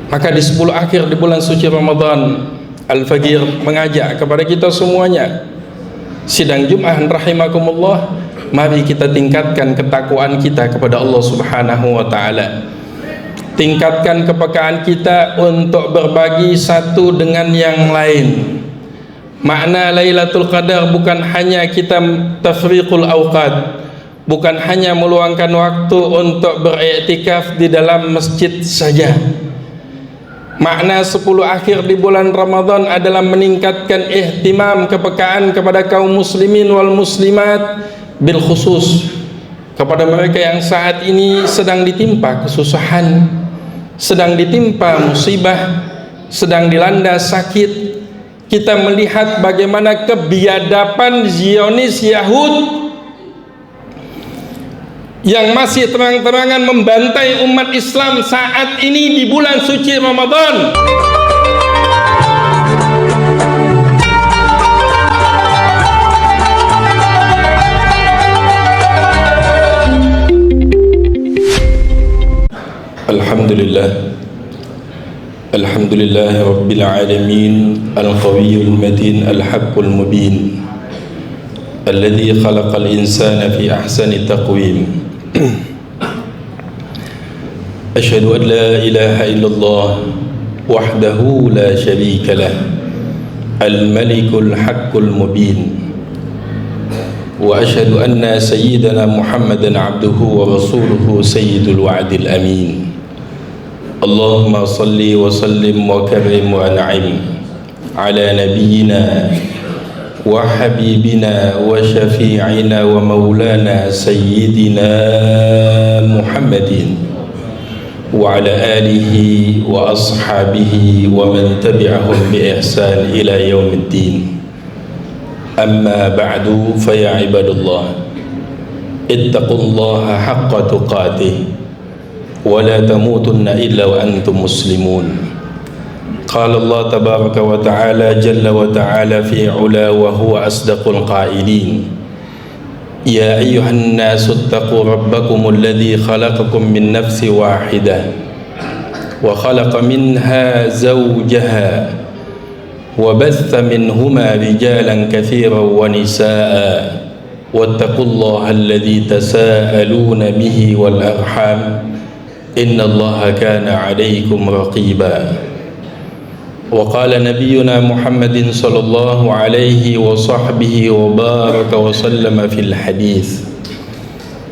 Maka di 10 akhir di bulan suci Ramadan, Al-Faqir mengajak kepada kita semuanya, sidang Jum'ah rahimakumullah, mari kita tingkatkan ketakwaan kita kepada Allah Subhanahu wa taala. Tingkatkan kepekaan kita untuk berbagi satu dengan yang lain. Makna Lailatul Qadar bukan hanya kita tafriqul awqat, bukan hanya meluangkan waktu untuk beriktikaf di dalam masjid saja. Makna 10 akhir di bulan Ramadan adalah meningkatkan ihtimam, kepekaan kepada kaum muslimin wal muslimat, bil khusus kepada mereka yang saat ini sedang ditimpa kesusahan, sedang ditimpa musibah, sedang dilanda sakit. Kita melihat bagaimana kebiadaban Zionis Yahud yang masih terang-terangan membantai umat Islam saat ini di bulan suci Ramadan. Alhamdulillah, Alhamdulillah Rabbil Alamin, Al-Qawiyyul Matin, Al-Haqqul Mubin, Alladhi khalaqal insana fi ahsani taqwim. Asyhadu an la ilaha illallah wahdahu la syarika lah, Al-Malikul Haqqul Mubin. Wa asyhadu anna sayyidana Muhammadan abduhu wa rasuluhu sayyidul wa'dil amin. Allahumma salli wa sallim wa karrim wa an'im ala nabiyyina wa habibina wa syafi'ina wa maulana sayyidina Muhammadin wa ala alihi wa ashabihi wa man tabi'ahum bi ihsan ila yaumiddin. Amma ba'du, fa ya ibadallah, ittaqullaha haqqa tuqatih wa la tamutunna illa wa antum muslimun. Qala Allah tabaraka wa ta'ala jalla wa ta'ala fi 'ula wa huwa asdaqul qailin. Ya ayyuhan nasu ittaqu rabbakumul ladzi khalaqakum min nafsin wahidah wa khalaqa minha zawjaha wa batha minhuma rijalan katsiran wa nisaa'a wattaqullaha alladzi tasaaluna bihi wal arham innallaha kana 'alaykum raqiba. Wa qala nabiyyuna Muhammadin sallallahu alaihi wa sahbihi wa baraka wa sallama fil hadits,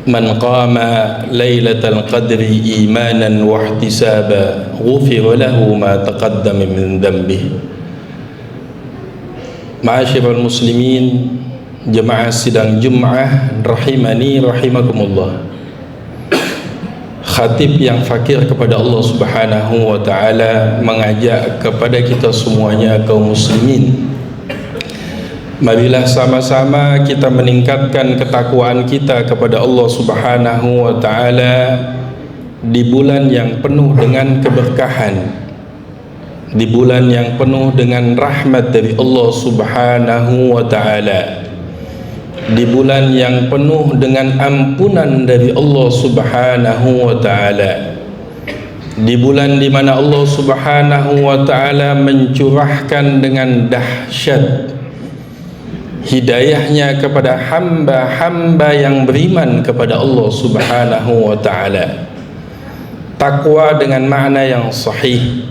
man qama lailatal qadri imanan wa ihtisaba ghufira lahu ma taqaddama min dhanbihi. Ma'asyiral muslimin, jemaah sidang Jum'ah rahimani rahimakumullah. Khatib yang fakir kepada Allah Subhanahu wa ta'ala mengajak kepada kita semuanya kaum muslimin, marilah sama-sama kita meningkatkan ketakwaan kita kepada Allah Subhanahu wa ta'ala di bulan yang penuh dengan keberkahan, di bulan yang penuh dengan rahmat dari Allah Subhanahu wa ta'ala, di bulan yang penuh dengan ampunan dari Allah Subhanahu wa ta'ala, di bulan di mana Allah Subhanahu wa ta'ala mencurahkan dengan dahsyat hidayahnya kepada hamba-hamba yang beriman kepada Allah Subhanahu wa ta'ala. Takwa dengan makna yang sahih,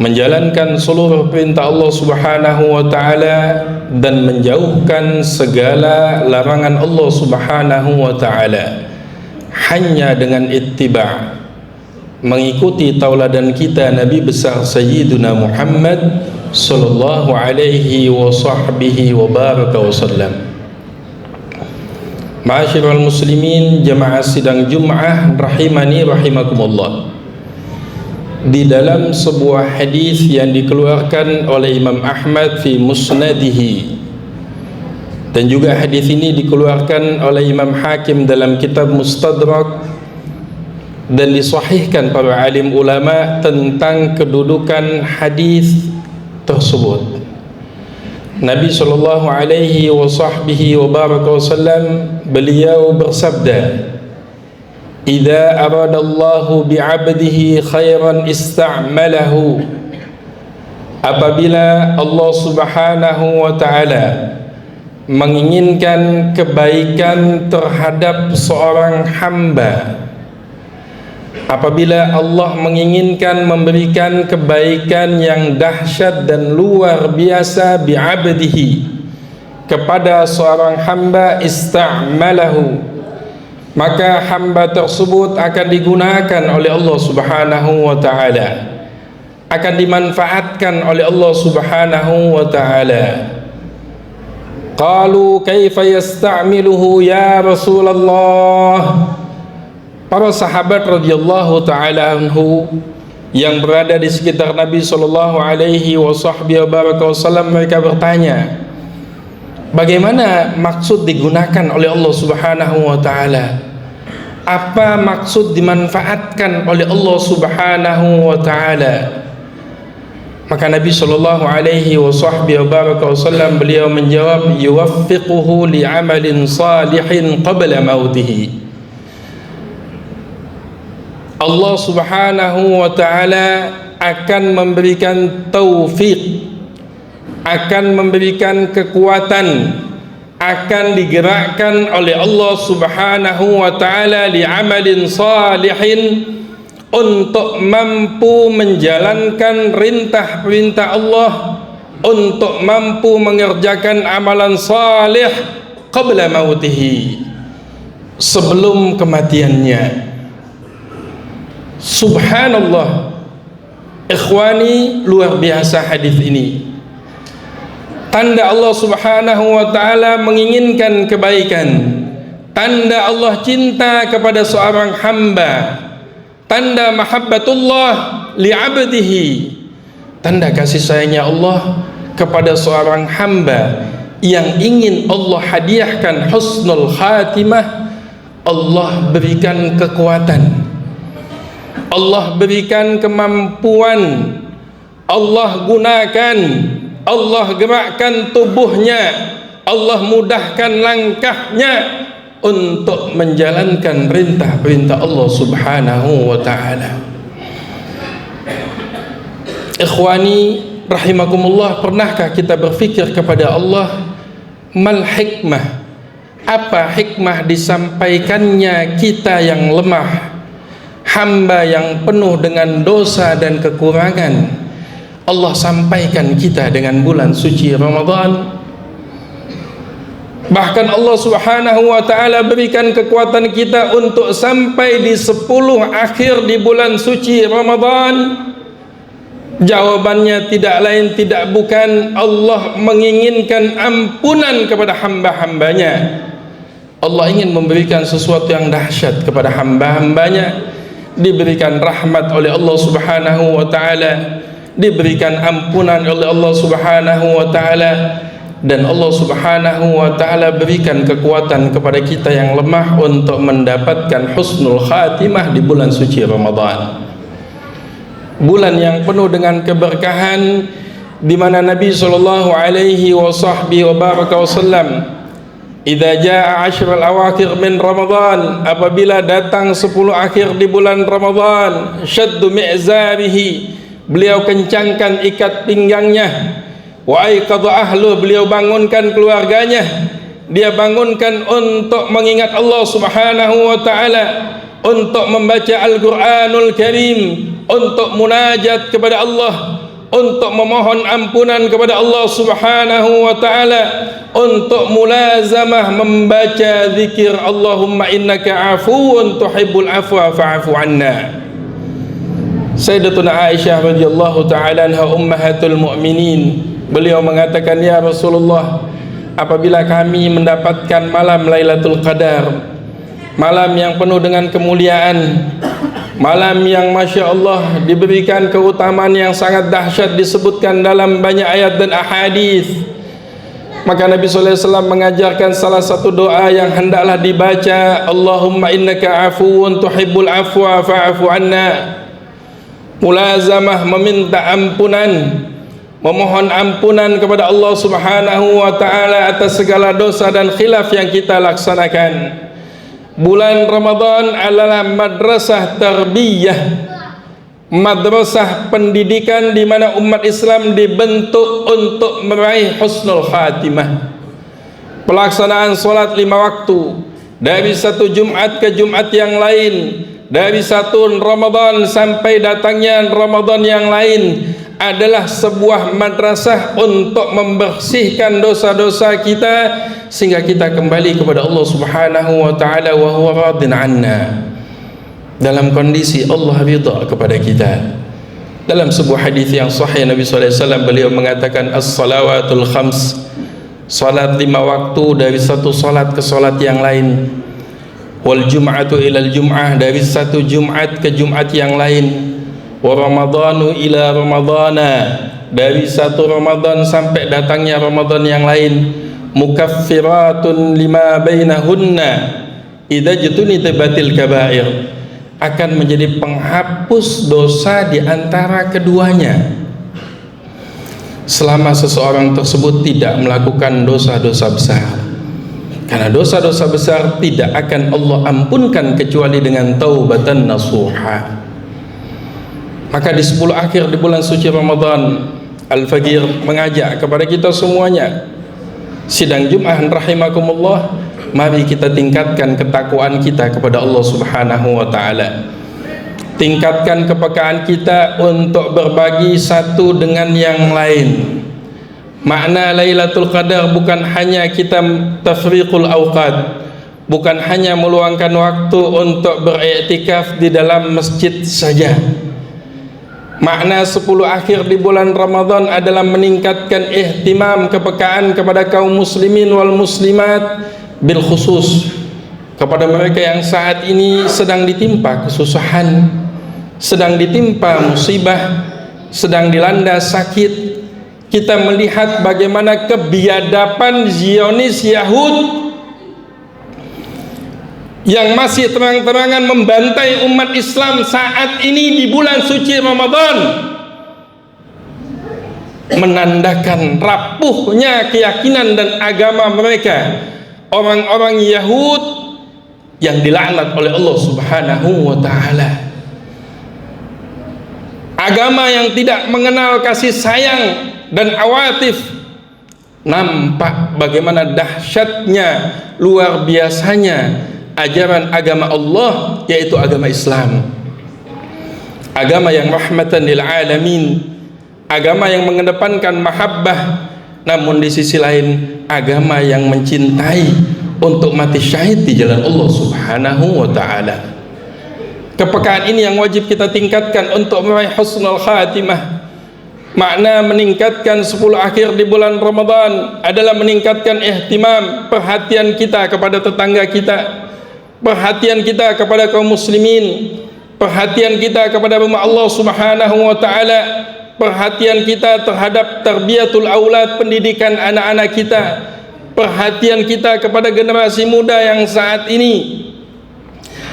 menjalankan seluruh perintah Allah Subhanahu wa ta'ala dan menjauhkan segala larangan Allah Subhanahu wa ta'ala, hanya dengan ittiba', mengikuti tauladan kita Nabi besar Sayyiduna Muhammad sallallahu alaihi wa sahbihi wa baraka wa sallam. Ma'asyiral muslimin, jemaah sidang Jum'ah rahimani rahimakumullah. Di dalam sebuah hadis yang dikeluarkan oleh Imam Ahmad fi musnadihi, dan juga hadis ini dikeluarkan oleh Imam Hakim dalam kitab Mustadrak dan disahihkan para alim ulama tentang kedudukan hadis tersebut. Nabi sallallahu alaihi wa sahbihi wa baraka wasallam, beliau bersabda, idza aradallahu bi'abdihi khairan ista'malahu, apabila Allah Subhanahu wa ta'ala menginginkan kebaikan terhadap seorang hamba, apabila Allah menginginkan memberikan kebaikan yang dahsyat dan luar biasa bi'abdihi, kepada seorang hamba, ista'malahu, maka hamba tersebut akan digunakan oleh Allah Subhanahu wa ta'ala, akan dimanfaatkan oleh Allah Subhanahu wa ta'ala. Qalu kaifa yasta'miluhu ya Rasulullah. Para sahabat radhiyallahu ta'ala anhu yang berada di sekitar Nabi sallallahu alaihi wasallam, mereka bertanya, bagaimana maksud digunakan oleh Allah Subhanahu wa ta'ala? Apa maksud dimanfaatkan oleh Allah Subhanahu wa ta'ala? Maka Nabi sallallahu alaihi wasallam beliau menjawab, yuwaffiquhu li'amalin salihin qabla mautihi. Allah Subhanahu wa ta'ala akan memberikan taufik, akan memberikan kekuatan, akan digerakkan oleh Allah Subhanahu wa ta'ala li'amalin salihin, untuk mampu menjalankan perintah Allah, untuk mampu mengerjakan amalan salih qabla mautihi, sebelum kematiannya. Subhanallah, ikhwani, luar biasa hadis ini. Tanda Allah Subhanahu wa ta'ala menginginkan kebaikan, tanda Allah cinta kepada seorang hamba, tanda mahabbatullah li'abdihi, tanda kasih sayangnya Allah kepada seorang hamba yang ingin Allah hadiahkan husnul khatimah. Allah berikan kekuatan, Allah berikan kemampuan, Allah gunakan, Allah gerakkan tubuhnya, Allah mudahkan langkahnya untuk menjalankan perintah-perintah Allah Subhanahu wa ta'ala. Ikhwani rahimakumullah, pernahkah kita berfikir kepada Allah, mal hikmah, apa hikmah disampaikannya kita yang lemah, hamba yang penuh dengan dosa dan kekurangan, Allah sampaikan kita dengan bulan suci Ramadan. Bahkan Allah Subhanahu wa ta'ala berikan kekuatan kita untuk sampai di 10 akhir di bulan suci Ramadan. Jawabannya tidak lain tidak bukan, Allah menginginkan ampunan kepada hamba-hambanya. Allah ingin memberikan sesuatu yang dahsyat kepada hamba-hambanya, diberikan rahmat oleh Allah Subhanahu wa ta'ala, diberikan ampunan oleh Allah Subhanahu wa ta'ala, dan Allah Subhanahu wa ta'ala berikan kekuatan kepada kita yang lemah untuk mendapatkan husnul khatimah di bulan suci Ramadan, bulan yang penuh dengan keberkahan, di mana Nabi sallallahu alaihi wasallam, idza jaa 'ashrul awakhir min Ramadan, apabila datang 10 akhir di bulan Ramadan, syaddu mi'zarihi, beliau kencangkan ikat pinggangnya, wa aiqadha ahlu, beliau bangunkan keluarganya, dia bangunkan untuk mengingat Allah Subhanahu wa ta'ala, untuk membaca Al-Quranul Karim, untuk munajat kepada Allah, untuk memohon ampunan kepada Allah Subhanahu wa ta'ala, untuk mulazamah membaca zikir Allahumma innaka afuwun tuhibbul afwa fa'fu anna. Sayyidatuna Aisyah radhiyallahu ta'ala anha ummahatul mu'minin, beliau mengatakan, ya Rasulullah, apabila kami mendapatkan malam Lailatul Qadar, malam yang penuh dengan kemuliaan, malam yang Masya Allah diberikan keutamaan yang sangat dahsyat, disebutkan dalam banyak ayat dan ahadis, maka Nabi SAW mengajarkan salah satu doa yang hendaklah dibaca, Allahumma innaka afuwun tuhibbul afwa fa'fu anna. Mulazamah meminta ampunan, memohon ampunan kepada Allah Subhanahu wa ta'ala atas segala dosa dan khilaf yang kita laksanakan. Bulan Ramadan adalah madrasah tarbiyah, madrasah pendidikan di mana umat Islam dibentuk untuk meraih husnul khatimah. Pelaksanaan solat 5 waktu dari satu Jumat ke Jumat yang lain, dari satu Ramadan sampai datangnya Ramadan yang lain, adalah sebuah madrasah untuk membersihkan dosa-dosa kita sehingga kita kembali kepada Allah Subhanahu wa taala wa huwa radin anna, dalam kondisi Allah ridha kepada kita. Dalam sebuah hadis yang sahih Nabi sallallahu alaihi wasallam beliau mengatakan as-salawatul khams, salat 5 waktu dari satu salat ke salat yang lain, wal jum'atu ilal jum'ah, dari satu Jumat ke Jumat yang lain, wa ramadhanu ila ramadhana, dari satu Ramadan sampai datangnya Ramadan yang lain, mukaffiratun lima bainahunna idza jutunibatil kabair, akan menjadi penghapus dosa di antara keduanya selama seseorang tersebut tidak melakukan dosa-dosa besar. Karena dosa-dosa besar tidak akan Allah ampunkan kecuali dengan taubatan nasuha. Maka di 10 akhir di bulan suci Ramadan, Al-Fagir mengajak kepada kita semuanya, sidang Jum'ah rahimakumullah, mari kita tingkatkan ketakwaan kita kepada Allah Subhanahu wa taala. Tingkatkan kepekaan kita untuk berbagi satu dengan yang lain. Makna Lailatul Qadar bukan hanya kita tafriqul awqat, bukan hanya meluangkan waktu untuk beriktikaf di dalam masjid saja. Makna 10 akhir di bulan Ramadan adalah meningkatkan ihtimam, kepekaan kepada kaum muslimin wal muslimat bil khusus, kepada mereka yang saat ini sedang ditimpa kesusahan, sedang ditimpa musibah, sedang dilanda sakit. Kita melihat bagaimana kebiadaban Zionis Yahud yang masih terang-terangan membantai umat Islam saat ini di bulan suci Ramadan, menandakan rapuhnya keyakinan dan agama mereka, orang-orang Yahud yang dilaknat oleh Allah Subhanahu wa taala. Agama yang tidak mengenal kasih sayang dan awatif. Nampak bagaimana dahsyatnya, luar biasanya ajaran agama Allah, yaitu agama Islam, agama yang rahmatan lil alamin, agama yang mengedepankan mahabbah, namun di sisi lain agama yang mencintai untuk mati syahid di jalan Allah Subhanahu wa taala. Kepekaan ini yang wajib kita tingkatkan untuk meraih husnul khatimah. Makna meningkatkan 10 akhir di bulan Ramadan adalah meningkatkan ihtimam, perhatian kita kepada tetangga kita, perhatian kita kepada kaum muslimin, perhatian kita kepada rumah Allah Subhanahu wa taala, perhatian kita terhadap tarbiyatul aulad, pendidikan anak-anak kita, perhatian kita kepada generasi muda yang saat ini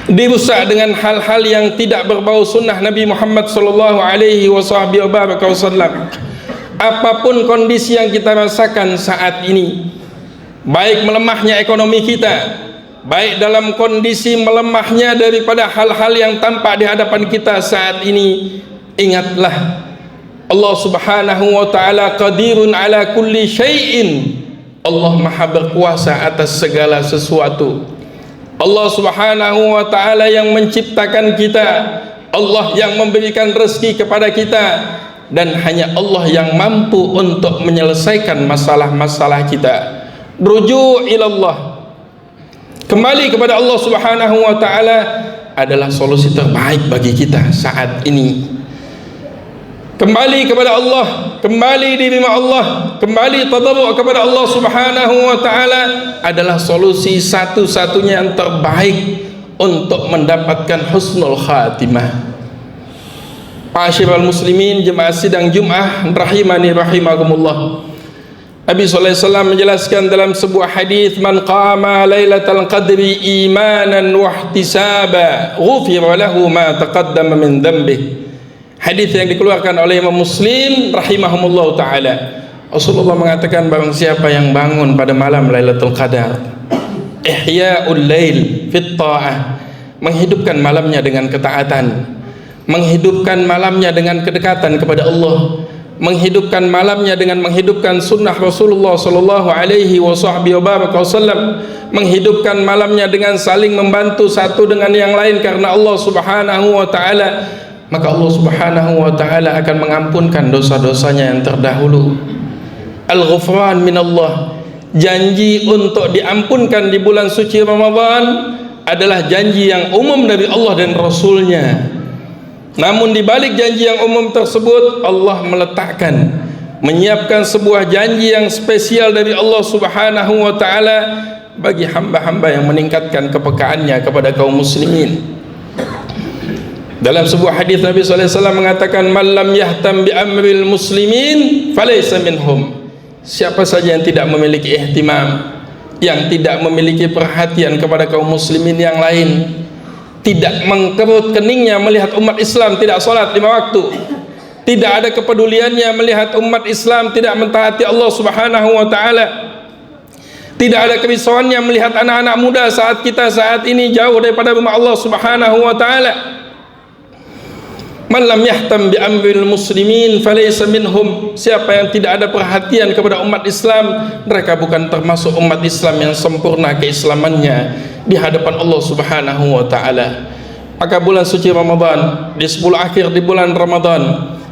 dirusak dengan hal-hal yang tidak berbau sunnah Nabi Muhammad sallallahu alaihi wasallam. Apapun kondisi yang kita rasakan saat ini, baik melemahnya ekonomi kita, baik dalam kondisi melemahnya daripada hal-hal yang tampak di hadapan kita saat ini, ingatlah Allah Subhanahu wa taala qadirun ala kulli syai'in. Allah Maha berkuasa atas segala sesuatu. Allah Subhanahu wa taala yang menciptakan kita, Allah yang memberikan rezeki kepada kita, dan hanya Allah yang mampu untuk menyelesaikan masalah-masalah kita. Ruju' ilallah, kembali kepada Allah Subhanahu wa taala adalah solusi terbaik bagi kita saat ini. Kembali kepada Allah, kembali di rumah Allah, kembali tadarru' kepada Allah Subhanahu wa taala adalah solusi satu-satunya yang terbaik untuk mendapatkan husnul khatimah. Ma'asyiral muslimin, jemaah sidang Jum'ah rahimani rahimakumullah. Nabi sallallahu alaihi wasallam menjelaskan dalam sebuah hadis, man qama lailatal qadri imanan wa ihtisaba ghufira lahu ma taqaddama min dhanbihi. Hadis yang dikeluarkan oleh Imam Muslim rahimahumullah taala. Rasulullah mengatakan, barang siapa yang bangun pada malam Lailatul Qadar Ihya'ul lail fit ta'ah, menghidupkan malamnya dengan ketaatan, menghidupkan malamnya dengan kedekatan kepada Allah, menghidupkan malamnya dengan menghidupkan sunnah Rasulullah sallallahu alaihi wasallam, menghidupkan malamnya dengan saling membantu satu dengan yang lain karena Allah Subhanahu wa taala, maka Allah Subhanahu wa taala akan mengampunkan dosa-dosanya yang terdahulu. Al-ghufran minallah, janji untuk diampunkan di bulan suci Ramadan adalah janji yang umum dari Allah dan Rasulnya. Namun di balik janji yang umum tersebut, Allah meletakkan, menyiapkan sebuah janji yang spesial dari Allah Subhanahu wa taala bagi hamba-hamba yang meningkatkan kepekaannya kepada kaum muslimin. Dalam sebuah hadis Nabi sallallahu alaihi wasallam mengatakan, "Man lam yahtam bi amril muslimin falaysa minhum." Siapa saja yang tidak memiliki ihtimam, yang tidak memiliki perhatian kepada kaum muslimin yang lain, tidak mengkerut keningnya melihat umat Islam tidak salat 5 waktu, tidak ada kepeduliannya melihat umat Islam tidak mentaati Allah Subhanahu wa taala, tidak ada kerisauannya melihat anak-anak muda saat ini jauh daripada rumah Allah Subhanahu wa taala. Man lam yahtam bi amril muslimin falaysa minhum. Siapa yang tidak ada perhatian kepada umat Islam, mereka bukan termasuk umat Islam yang sempurna keislamannya di hadapan Allah Subhanahu wa taala. Maka bulan suci Ramadan, di 10 akhir di bulan Ramadan,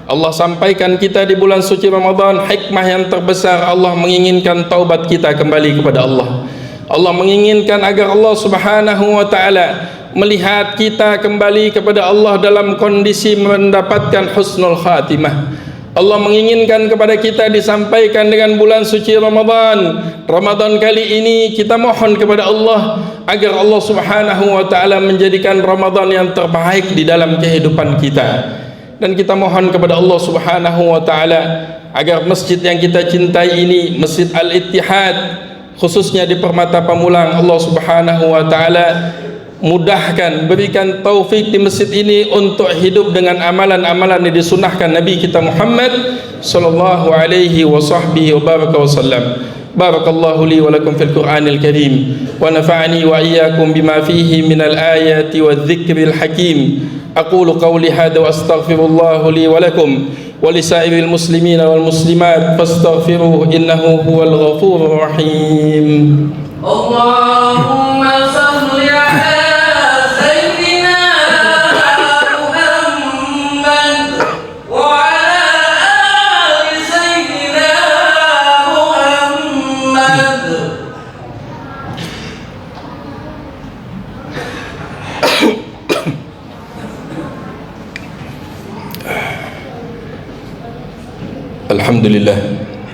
Allah sampaikan kita di bulan suci Ramadan hikmah yang terbesar. Allah menginginkan taubat kita kembali kepada Allah. Allah menginginkan agar Allah Subhanahu wa taala melihat kita kembali kepada Allah dalam kondisi mendapatkan husnul khatimah. Allah menginginkan kepada kita disampaikan dengan bulan suci Ramadan. Ramadan kali ini kita mohon kepada Allah agar Allah Subhanahu wa taala menjadikan Ramadan yang terbaik di dalam kehidupan kita. Dan kita mohon kepada Allah Subhanahu wa taala agar masjid yang kita cintai ini, Masjid Al-Ittihad, khususnya di Permata Pamulang, Allah Subhanahu wa taala mudahkan, berikan taufik di masjid ini untuk hidup dengan amalan-amalan yang disunahkan Nabi kita Muhammad sallallahu alaihi wasallam. Barakallahu li wa lakum fil Qur'anil Karim wa nafa'ani wa iyyakum bima fihi minal ayati wadh-dhikril hakim. Aqulu qawli hadha wa astaghfirullah li wa lakum wa lisairil muslimina wal muslimat fastaghfiruhu innahu huwal ghafurur rahim. Allahumma salli ala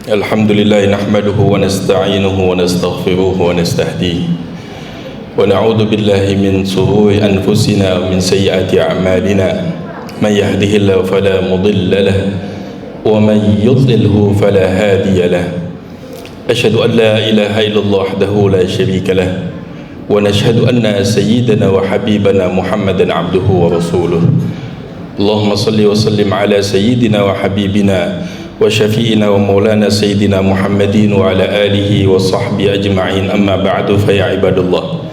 Alhamdulillah nahmaduhu wa nasta'inuhu wa nastaghfiruhu wa nastahdihi wa na'udzu billahi min shururi anfusina wa min sayyiati a'malina man yahdihillahu fala mudilla lahu wa man yudlilhu fala hadiya lahu. Asyhadu an la ilaha illallah wahdahu la syarika lahu wa nashhadu anna sayyidana wa habibana Muhammadan abduhu wa rasuluh. Allahumma salli wa sallim ala sayyidina wa habibina wa syafi'ina wa maulana sayyidina Muhammadin wa ala alihi wa sahbihi ajma'in. Amma ba'du, fa ya ibadallah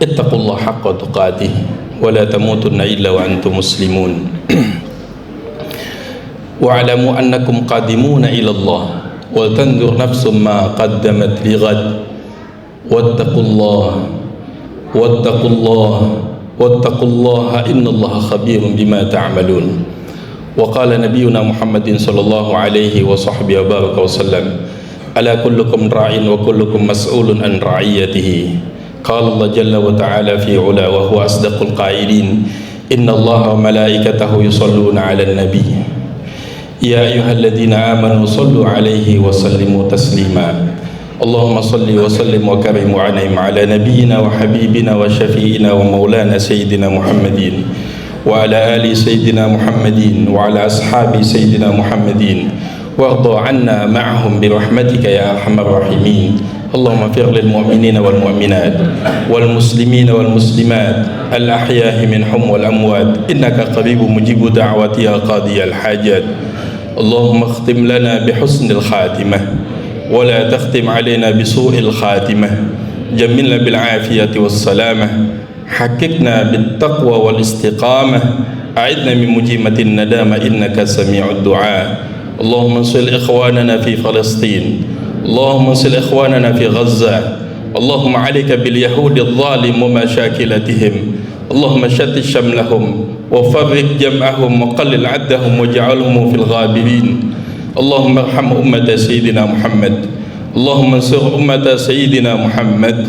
ittaqullaha haqqa tuqatih wa la tamutunna illa wa antum muslimun wa alamu annakum qadimuna ila Allah wa tanzur nafsum ma qaddamat li ghad wattaqullaha innallaha khabirun bima ta'malun. وقال نبينا محمد صلى الله عليه وصحبه وبارك وسلم ألا كلكم راع وكلكم مسؤول عن رعيته. قال الله جل وتعالى في علا وهو أصدق القائلين إن الله وملائكته يصلون على النبي يا أيها الذين آمنوا صلوا عليه وسلموا تسليما. اللهم صل وسلم وكرم وعنهم على نبينا وحبيبنا وشفيعنا ومولانا سيدنا محمد وعلى آل سيدنا محمد وعلى أصحاب سيدنا محمد وارض عنا معهم برحمتك يا أرحم الراحمين. اللهم اغفر للمؤمنين والمؤمنات والمسلمين والمسلمات الأحياء منهم والأموات إنك قريب مجيب دعوات يا قاضي الحاجات. اللهم اختم لنا بحسن الخاتمة ولا تختم علينا بسوء الخاتمة جملنا بالعافية والسلامة، حققنا بالتقوى والاستقامة، أعذنا من مجيمة الندامة إنك سميع الدعاء. اللهم انصر إخواننا في فلسطين، اللهم انصر إخواننا في غزة، اللهم عليك باليهود الظالم ومشاكلتهم، اللهم شتت شملهم وفرق جمعهم وقلل عدهم واجعلهم في الغابرين. اللهم ارحم أمة سيدنا محمد، اللهم انصر أمة سيدنا محمد،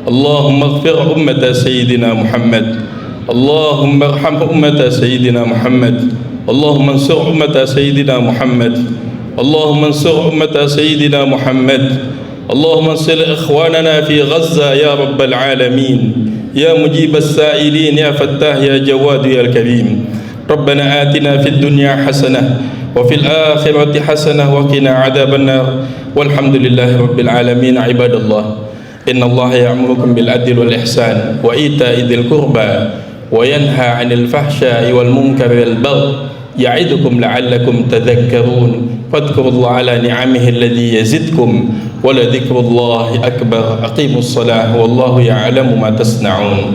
اللهم اغفر أمة سيدنا محمد، اللهم ارحم أمة سيدنا محمد، اللهم انصر أمة سيدنا محمد، اللهم انصر أمة سيدنا محمد، اللهم انصر إخواننا في غزة يا رب العالمين، يا مجيب السائلين، يا فتاح، يا جواد، يا الكريم. ربنا آتنا في الدنيا حسنة وفي الآخرة حسنة وقنا عذاب النار، والحمد لله رب العالمين. عباد الله، إن الله يأمركم بالعدل والإحسان وإيتاء ذي القربى وينهى عن الفحشاء والمنكر والبغي يعظكم لعلكم تذكرون. فاذكروا الله على نعمه الذي يزدكم ولذكر الله أكبر. أقيموا الصلاة والله يعلم ما تصنعون.